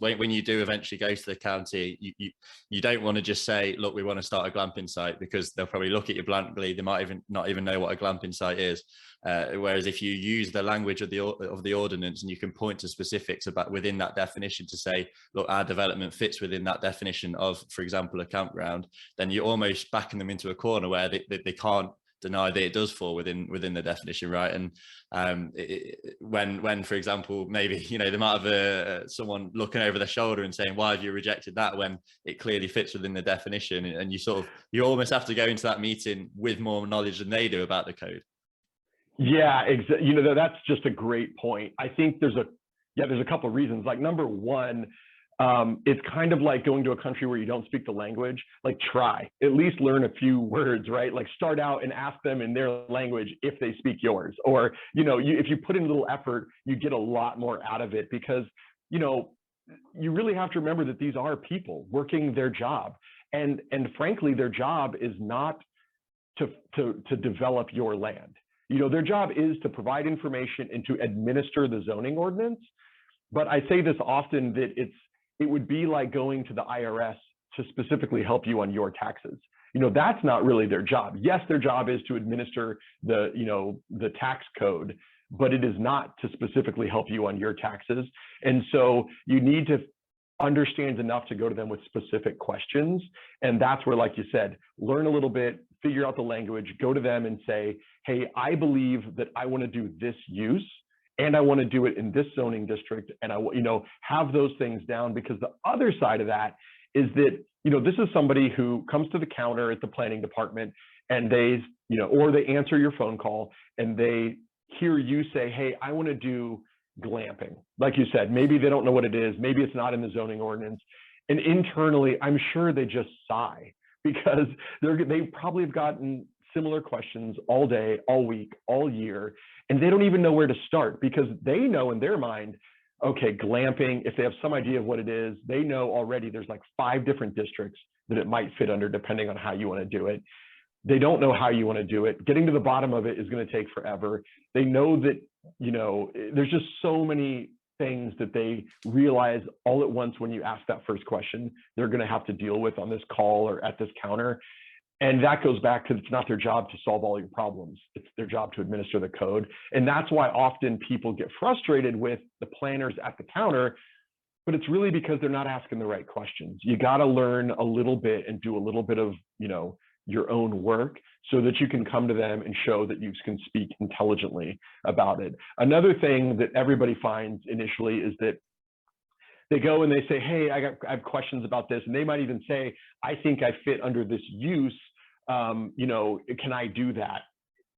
when you do eventually go to the county, you don't want to just say, look, we want to start a glamping site, because they'll probably look at you blankly. They might even not even know what a glamping site is. Whereas if you use the language of the ordinance, and you can point to specifics about within that definition to say, look, our development fits within that definition of, for example, a campground, then you're almost backing them into a corner where they can't deny that it does fall within the definition, right? And when for example, maybe, you know, they might have someone looking over their shoulder and saying, why have you rejected that, when it clearly fits within the definition? And you almost have to go into that meeting with more knowledge than they do about the code. Yeah, you know, that's just a great point. I think there's a couple of reasons. Like, number one, it's kind of like going to a country where you don't speak the language. Like, try, at least learn a few words, right? Like, start out and ask them in their language if they speak yours. Or, you know, if you put in a little effort, you get a lot more out of it, because, you know, you really have to remember that these are people working their job. And frankly, their job is not to develop your land. You know, their job is to provide information and to administer the zoning ordinance. But I say this often, that it would be like going to the IRS to specifically help you on your taxes. You know, that's not really their job. Yes, their job is to administer the tax code, but it is not to specifically help you on your taxes. And so you need to understand enough to go to them with specific questions. And that's where, like you said, learn a little bit, figure out the language, go to them and say, hey, I believe that I want to do this use, and I want to do it in this zoning district, and I, you know, have those things down. Because the other side of that is that, you know, this is somebody who comes to the counter at the planning department, and they, you know, or they answer your phone call and they hear you say, hey, I want to do glamping. Like you said, maybe they don't know what it is. Maybe it's not in the zoning ordinance. And internally, I'm sure they just sigh, because they probably have gotten similar questions all day, all week, all year, and they don't even know where to start, because they know in their mind, okay, glamping, if they have some idea of what it is, they know already there's like 5 different districts that it might fit under, depending on how you want to do it. They don't know how you want to do it. Getting to the bottom of it is going to take forever. They know that, you know, there's just so many things that they realize all at once when you ask that first question they're going to have to deal with on this call or at this counter. And that goes back to, it's not their job to solve all your problems. It's their job to administer the code. And that's why often people get frustrated with the planners at the counter, but it's really because they're not asking the right questions. You got to learn a little bit and do a little bit of, you know, your own work, so that you can come to them and show that you can speak intelligently about it. Another thing that everybody finds initially is that they go and they say, hey, I have questions about this. And they might even say, I think I fit under this use. You know, can I do that?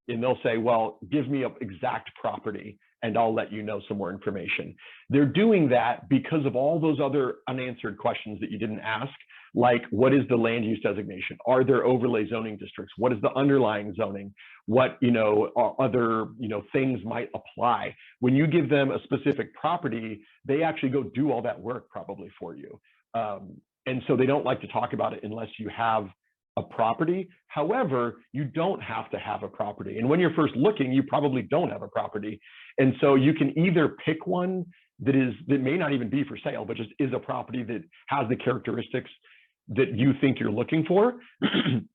And they'll say, well, give me an exact property and I'll let you know some more information. They're doing that because of all those other unanswered questions that you didn't ask, like, what is the land use designation? Are there overlay zoning districts? What is the underlying zoning? What, you know, other, you know, things might apply? When you give them a specific property, they actually go do all that work probably for you. And so they don't like to talk about it unless you have a property. However, you don't have to have a property. And when you're first looking, you probably don't have a property. And so you can either pick one that may not even be for sale, but just is a property that has the characteristics that you think you're looking for,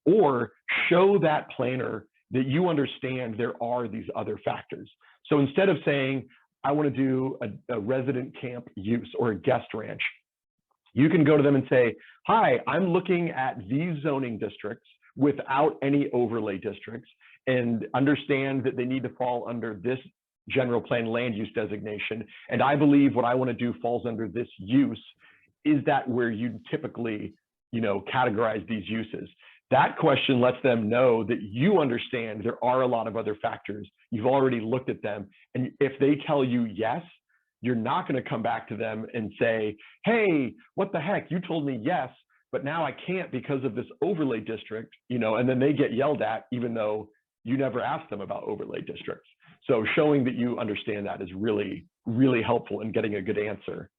or show that planner that you understand there are these other factors. So instead of saying, I want to do a resident camp use or a guest ranch, you can go to them and say, hi, I'm looking at these zoning districts without any overlay districts, and understand that they need to fall under this general plan land use designation. And I believe what I want to do falls under this use. Is that where you typically, you know, categorize these uses? That question lets them know that you understand there are a lot of other factors. You've already looked at them. And if they tell you yes, you're not going to come back to them and say, hey, what the heck? You told me yes, but now I can't because of this overlay district, you know, and then they get yelled at even though you never asked them about overlay districts. So showing that you understand that is really, really helpful in getting a good answer.